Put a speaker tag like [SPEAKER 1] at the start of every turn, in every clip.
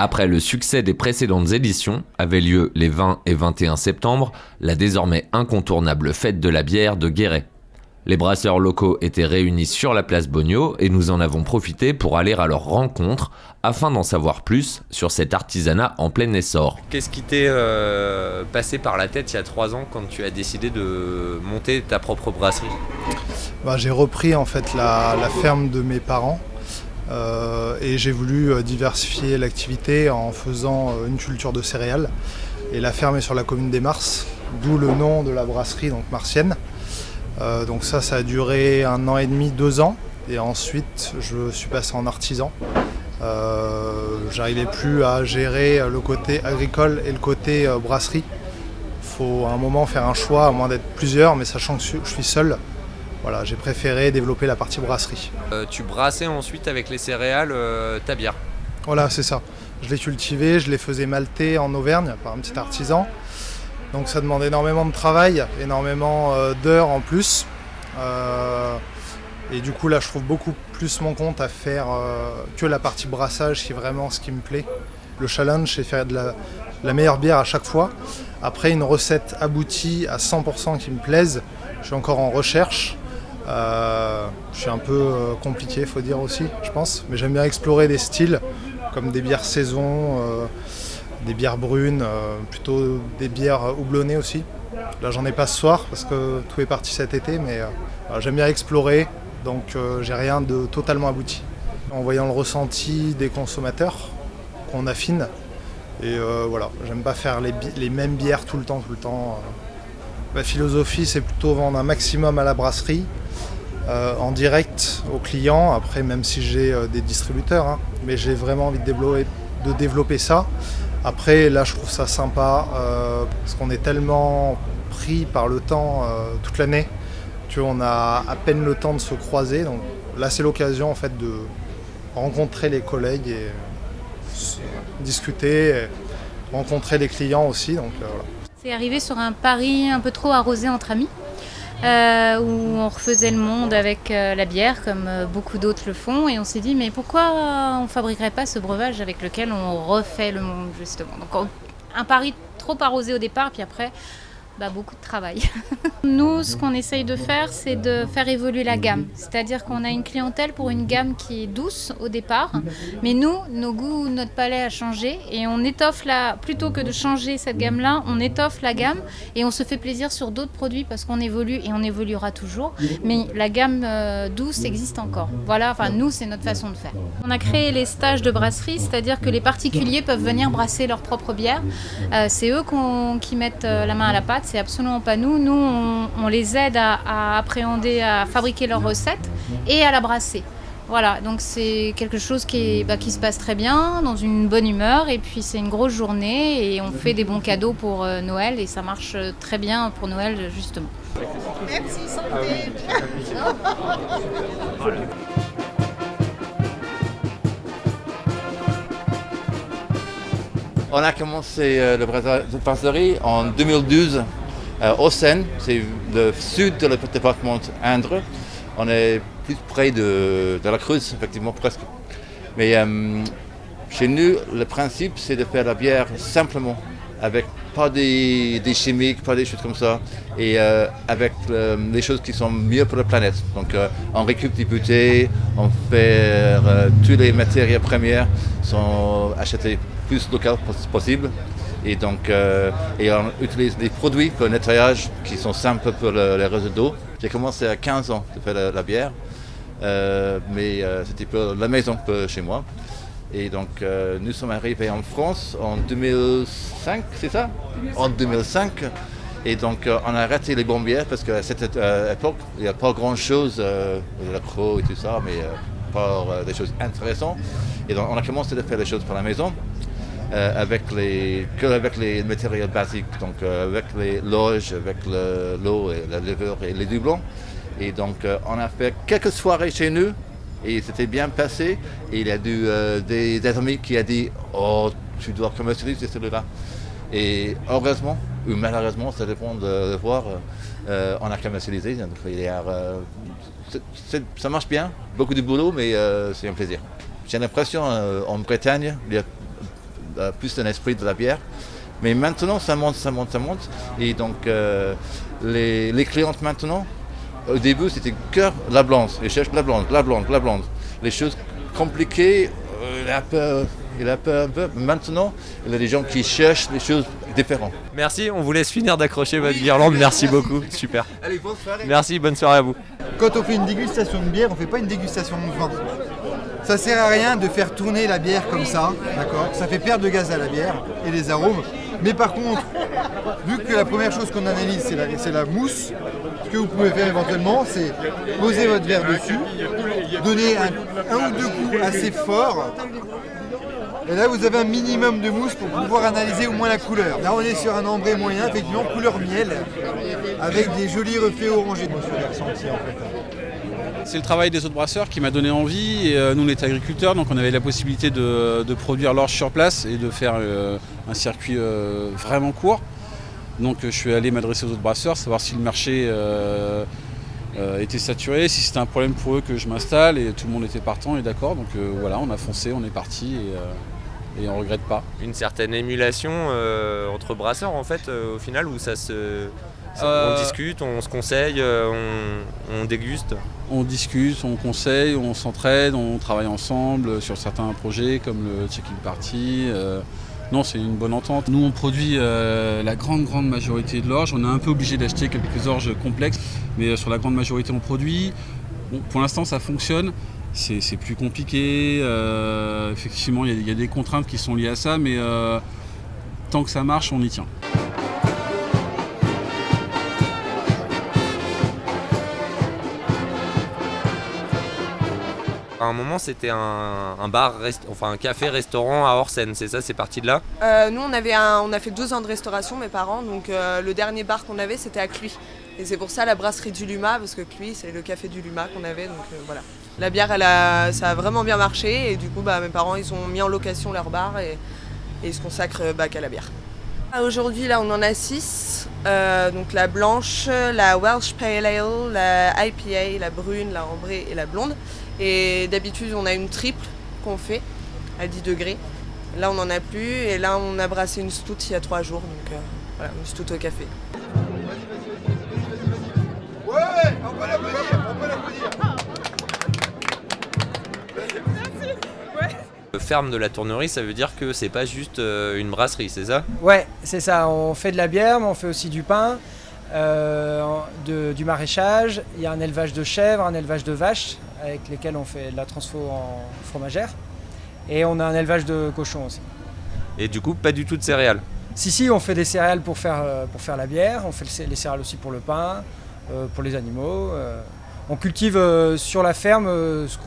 [SPEAKER 1] Après le succès des précédentes éditions, avait lieu les 20 et 21 septembre, la désormais incontournable fête de la bière de Guéret. Les brasseurs locaux étaient réunis sur la place Bogno et nous en avons profité pour aller à leur rencontre afin d'en savoir plus sur cet artisanat en plein essor.
[SPEAKER 2] Qu'est-ce qui t'est passé par la tête il y a 3 ans quand tu as décidé de monter ta propre brasserie ?
[SPEAKER 3] J'ai repris en fait la ferme de mes parents et j'ai voulu diversifier l'activité en faisant une culture de céréales. Et la ferme est sur la commune des Mars, d'où le nom de la brasserie, donc martienne. Donc ça a duré 1 an et demi, 2 ans. Et ensuite, je suis passé en artisan. J'arrivais plus à gérer le côté agricole et le côté brasserie. Il faut à un moment faire un choix, à moins d'être plusieurs, mais sachant que je suis seul, voilà, j'ai préféré développer la partie brasserie.
[SPEAKER 2] Tu brassais ensuite avec les céréales ta bière ?
[SPEAKER 3] Voilà, c'est ça. Je les cultivais, je les faisais malter en Auvergne par un petit artisan. Donc ça demande énormément de travail, énormément d'heures en plus. Et du coup là je trouve beaucoup plus mon compte à faire que la partie brassage qui est vraiment ce qui me plaît. Le challenge c'est faire de la meilleure bière à chaque fois. Après une recette aboutie à 100% qui me plaise, je suis encore en recherche. Je suis un peu compliqué faut dire aussi je pense. Mais j'aime bien explorer des styles comme des bières saison. Des bières brunes, plutôt des bières houblonnées aussi. Là j'en ai pas ce soir parce que tout est parti cet été, mais j'aime bien explorer, donc j'ai rien de totalement abouti. En voyant le ressenti des consommateurs, qu'on affine, et voilà, j'aime pas faire les mêmes bières tout le temps. Ma philosophie c'est plutôt vendre un maximum à la brasserie, en direct aux clients, après même si j'ai des distributeurs, mais j'ai vraiment envie de développer ça. Après, là, je trouve ça sympa parce qu'on est tellement pris par le temps toute l'année qu'on a à peine le temps de se croiser. Donc là, c'est l'occasion en fait de rencontrer les collègues et discuter, et rencontrer les clients aussi. Donc, voilà.
[SPEAKER 4] C'est arrivé sur un pari un peu trop arrosé entre amis. Où on refaisait le monde avec la bière comme beaucoup d'autres le font et on s'est dit mais pourquoi on fabriquerait pas ce breuvage avec lequel on refait le monde justement. Donc un pari trop arrosé au départ puis après beaucoup de travail. Nous, ce qu'on essaye de faire, c'est de faire évoluer la gamme. C'est-à-dire qu'on a une clientèle pour une gamme qui est douce au départ, mais nous, nos goûts, notre palais a changé et on étoffe plutôt que de changer cette gamme-là, on étoffe la gamme et on se fait plaisir sur d'autres produits parce qu'on évolue et on évoluera toujours. Mais la gamme douce existe encore. Voilà, nous, c'est notre façon de faire. On a créé les stages de brasserie, c'est-à-dire que les particuliers peuvent venir brasser leur propre bière. C'est eux qui mettent la main à la pâte. C'est absolument pas nous. Nous, on les aide à appréhender, à fabriquer leurs recettes et à la brasser. Voilà, donc c'est quelque chose qui se passe très bien, dans une bonne humeur, et puis c'est une grosse journée, et on fait des bons cadeaux pour Noël, et ça marche très bien pour Noël, justement.
[SPEAKER 5] Merci, santé.
[SPEAKER 6] On a commencé la brasserie en 2012 au Seine, c'est le sud du département d'Indre. On est plus près de la Creuse, effectivement, presque. Mais chez nous, le principe, c'est de faire la bière simplement, avec pas des chimiques, pas des choses comme ça, et avec les choses qui sont mieux pour la planète. Donc on récupère des bouteilles, on fait toutes les matières premières sont achetées plus local possible. Et donc et on utilise des produits pour le nettoyage qui sont simples pour les réseaux d'eau. J'ai commencé à 15 ans de faire la bière, mais c'était pour la maison chez moi. Et donc nous sommes arrivés en France en 2005, c'est ça ? En 2005. Et donc on a arrêté les bombières parce qu'à cette époque, il n'y a pas grand-chose, la croix et tout ça, mais pas des choses intéressantes. Et donc on a commencé à faire les choses pour la maison. Avec les matériaux basiques, donc avec les loges, avec l'eau, et la levure et les doublons. Et donc on a fait quelques soirées chez nous et c'était bien passé. Et il y a des amis qui ont dit « Oh, tu dois commercialiser celui-là ». Et heureusement, ou malheureusement, ça dépend de voir, on a commercialisé. Donc, ça marche bien, beaucoup de boulot, mais c'est un plaisir. J'ai l'impression en Bretagne, il y a plus un esprit de la bière. Mais maintenant, ça monte. Et donc, les clientes maintenant, au début, c'était que la blonde. Ils cherchent la blonde. Les choses compliquées, il a peur un peu. Maintenant, il y a des gens qui cherchent des choses différentes.
[SPEAKER 2] Merci, on vous laisse finir d'accrocher votre guirlande. Merci beaucoup, super.
[SPEAKER 6] Allez, bonne soirée.
[SPEAKER 2] Merci, bonne soirée à vous.
[SPEAKER 7] Quand on fait une dégustation de bière, on ne fait pas une dégustation de vin. Ça sert à rien de faire tourner la bière comme ça, d'accord ? Ça fait perdre de gaz à la bière et les arômes. Mais par contre, vu que la première chose qu'on analyse, c'est la mousse, ce que vous pouvez faire éventuellement, c'est poser votre verre dessus, donner un ou deux coups assez forts. Et là, vous avez un minimum de mousse pour pouvoir analyser au moins la couleur. Là, on est sur un ambré moyen, effectivement, couleur miel, avec des jolis reflets orangés.
[SPEAKER 8] C'est le travail des autres brasseurs qui m'a donné envie. Et, nous, on était agriculteurs, donc on avait la possibilité de produire l'orge sur place et de faire un circuit vraiment court. Donc je suis allé m'adresser aux autres brasseurs, savoir si le marché était saturé, si c'était un problème pour eux que je m'installe, et tout le monde était partant et d'accord. Donc voilà, on a foncé, on est parti et on ne regrette pas.
[SPEAKER 2] Une certaine émulation entre brasseurs en fait, au final, où on discute, on se conseille, on déguste.
[SPEAKER 8] On discute, on conseille, on s'entraide, on travaille ensemble sur certains projets comme le Check-in Party. Non, c'est une bonne entente. Nous, on produit la grande majorité de l'orge. On est un peu obligé d'acheter quelques orges complexes, mais sur la grande majorité, on produit. Bon, pour l'instant, ça fonctionne. C'est plus compliqué. Effectivement, il y a des contraintes qui sont liées à ça, mais tant que ça marche, on y tient.
[SPEAKER 2] À un moment, c'était un café-restaurant à Orsène, c'est ça, c'est parti de là?
[SPEAKER 5] Nous, on a fait 12 ans de restauration, mes parents, donc le dernier bar qu'on avait, c'était à Cluis. Et c'est pour ça la brasserie du Luma, parce que Cluis, c'est le café du Luma qu'on avait, donc voilà. La bière, ça a vraiment bien marché, et du coup, mes parents, ils ont mis en location leur bar, et ils se consacrent qu'à la bière. Aujourd'hui, là, on en a 6, donc la blanche, la Welsh Pale Ale, la IPA, la brune, la ambrée et la blonde. Et d'habitude, on a une triple qu'on fait à 10 degrés. Là, on n'en a plus. Et là, on a brassé une stout il y a 3 jours. Donc voilà, une stout au café.
[SPEAKER 7] Ouais, on peut l'applaudir.
[SPEAKER 2] Le ferme de la Tournerie, ça veut dire que c'est pas juste une brasserie, c'est ça?
[SPEAKER 9] Ouais, c'est ça. On fait de la bière, mais on fait aussi du pain, du maraîchage. Il y a un élevage de chèvres, un élevage de vaches, avec lesquels on fait de la transfo en fromagère. Et on a un élevage de cochons aussi.
[SPEAKER 2] Et du coup, pas du tout de céréales?
[SPEAKER 9] Si, on fait des céréales pour faire la bière. On fait les céréales aussi pour le pain, pour les animaux. On cultive sur la ferme ce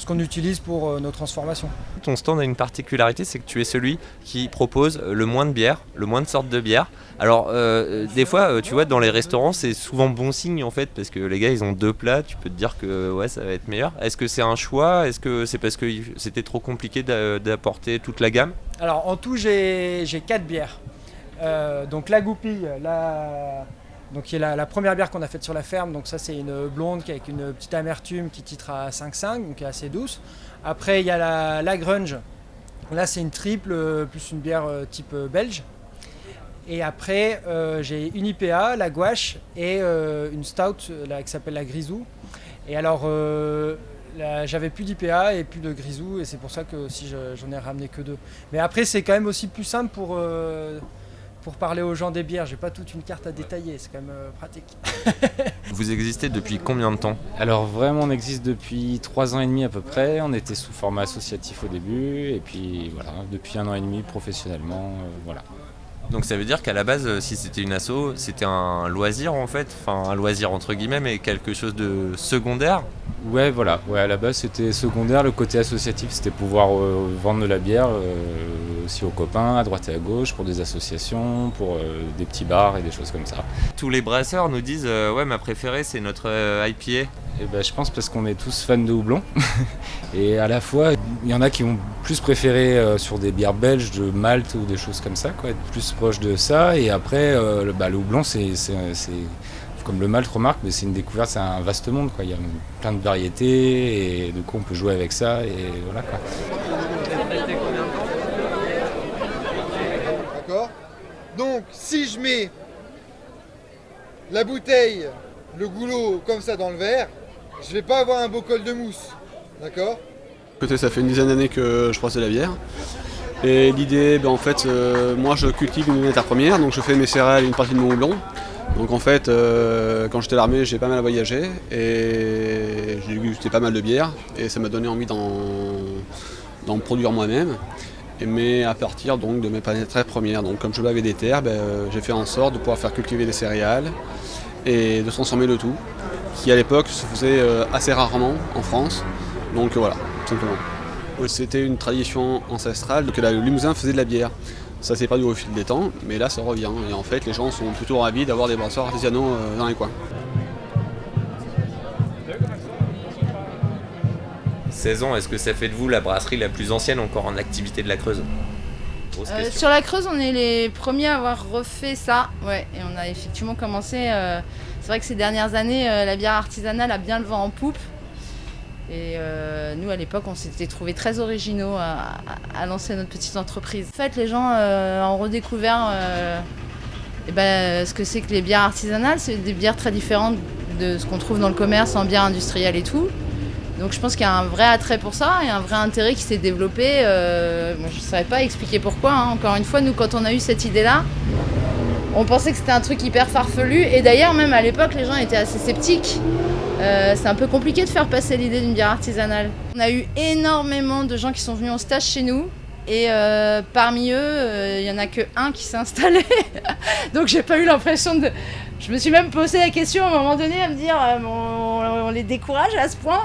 [SPEAKER 9] qu'on utilise pour nos transformations.
[SPEAKER 2] Ton stand a une particularité, c'est que tu es celui qui propose le moins de bière, le moins de sortes de bière. Alors des fois, tu vois, dans les restaurants, c'est souvent bon signe en fait, parce que les gars, ils ont 2 plats, tu peux te dire que ouais, ça va être meilleur. Est-ce que c'est un choix? Est-ce que c'est parce que c'était trop compliqué d'apporter toute la gamme?
[SPEAKER 9] Alors en tout, j'ai 4 bières. Donc la goupille, donc qui est la première bière qu'on a faite sur la ferme, donc ça c'est une blonde qui avec une petite amertume qui titre à 5,5, donc qui est assez douce. Après il y a la grunge, là c'est une triple plus une bière type belge. Et après j'ai une IPA, la gouache, et une stout qui s'appelle la grisou. Et alors j'avais plus d'IPA et plus de grisou, et c'est pour ça que si j'en ai ramené que 2. Mais après c'est quand même aussi plus simple pour parler aux gens des bières. J'ai pas toute une carte à détailler, c'est quand même pratique.
[SPEAKER 2] Vous existez depuis combien de temps?
[SPEAKER 10] Alors vraiment, on existe depuis 3 ans et demi à peu près. On était sous format associatif au début, et puis voilà, depuis 1 an et demi professionnellement, voilà.
[SPEAKER 2] Donc ça veut dire qu'à la base, si c'était une asso, c'était un loisir en fait, enfin un loisir entre guillemets, mais quelque chose de secondaire?
[SPEAKER 10] Ouais, voilà. Ouais, à la base c'était secondaire. Le côté associatif, c'était pouvoir vendre de la bière aussi aux copains, à droite et à gauche, pour des associations, pour des petits bars et des choses comme ça.
[SPEAKER 2] Tous les brasseurs nous disent ouais, ma préférée c'est notre IPA.
[SPEAKER 10] Et ben, je pense parce qu'on est tous fans de houblon. Et à la fois, il y en a qui ont plus préféré sur des bières belges, de Malte ou des choses comme ça, quoi, être plus proche de ça. Et après, le houblon, c'est comme le Malte, remarque, mais c'est une découverte, c'est un vaste monde, quoi. Il y a plein de variétés et de quoi on peut jouer avec ça. Et voilà, quoi.
[SPEAKER 7] Donc si je mets la bouteille, le goulot comme ça dans le verre, je vais pas avoir un beau col de mousse, d'accord?
[SPEAKER 11] Écoutez, ça fait une dizaine d'années que je brasse de la bière. Et l'idée, en fait, moi je cultive une matière première, donc je fais mes céréales et une partie de mon houblon. Donc en fait, quand j'étais à l'armée, j'ai pas mal voyagé et j'ai dégusté pas mal de bière et ça m'a donné envie d'en produire moi-même. Mais à partir donc de mes matières premières. Donc comme je bavais des terres, j'ai fait en sorte de pouvoir faire cultiver des céréales et de transformer le tout, qui à l'époque se faisait assez rarement en France. Donc voilà, tout simplement. C'était une tradition ancestrale que le Limousin faisait de la bière. Ça s'est perdu au fil des temps, mais là ça revient. Et en fait, les gens sont plutôt ravis d'avoir des brasseurs artisanaux dans les coins.
[SPEAKER 2] 16 ans, est-ce que ça fait de vous la brasserie la plus ancienne encore en activité de la Creuse?
[SPEAKER 12] Sur la Creuse, on est les premiers à avoir refait ça. Ouais, et on a effectivement commencé. C'est vrai que ces dernières années, la bière artisanale a bien le vent en poupe. Et nous, à l'époque, on s'était trouvés très originaux à lancer notre petite entreprise. En fait, les gens ont redécouvert ce que c'est que les bières artisanales. C'est des bières très différentes de ce qu'on trouve dans le commerce en bière industrielle et tout. Donc je pense qu'il y a un vrai attrait pour ça et un vrai intérêt qui s'est développé. Je ne saurais pas expliquer pourquoi. Encore une fois, nous, quand on a eu cette idée-là, on pensait que c'était un truc hyper farfelu. Et d'ailleurs, même à l'époque, les gens étaient assez sceptiques. C'est un peu compliqué de faire passer l'idée d'une bière artisanale. On a eu énormément de gens qui sont venus en stage chez nous. Et parmi eux, il n'y en a qu'un qui s'est installé. Donc j'ai pas eu l'impression de... Je me suis même posé la question à un moment donné à me dire on les décourage à ce point.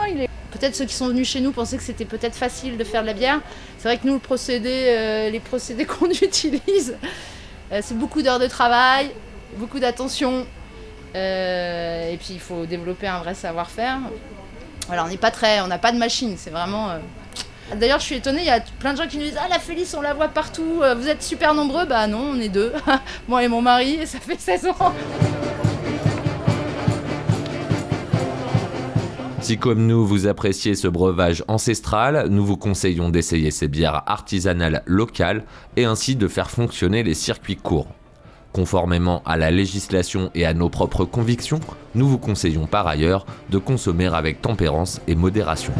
[SPEAKER 12] Peut-être ceux qui sont venus chez nous pensaient que c'était peut-être facile de faire de la bière. C'est vrai que nous, les procédés qu'on utilise, c'est beaucoup d'heures de travail, beaucoup d'attention. Et puis il faut développer un vrai savoir-faire. Alors on n'a pas de machine, c'est vraiment... D'ailleurs je suis étonnée, il y a plein de gens qui nous disent « Ah la Félice, on la voit partout, vous êtes super nombreux ». Bah non, on est deux, moi et mon mari, et ça fait 16 ans.
[SPEAKER 1] Si comme nous vous appréciez ce breuvage ancestral, nous vous conseillons d'essayer ces bières artisanales locales et ainsi de faire fonctionner les circuits courts. Conformément à la législation et à nos propres convictions, nous vous conseillons par ailleurs de consommer avec tempérance et modération.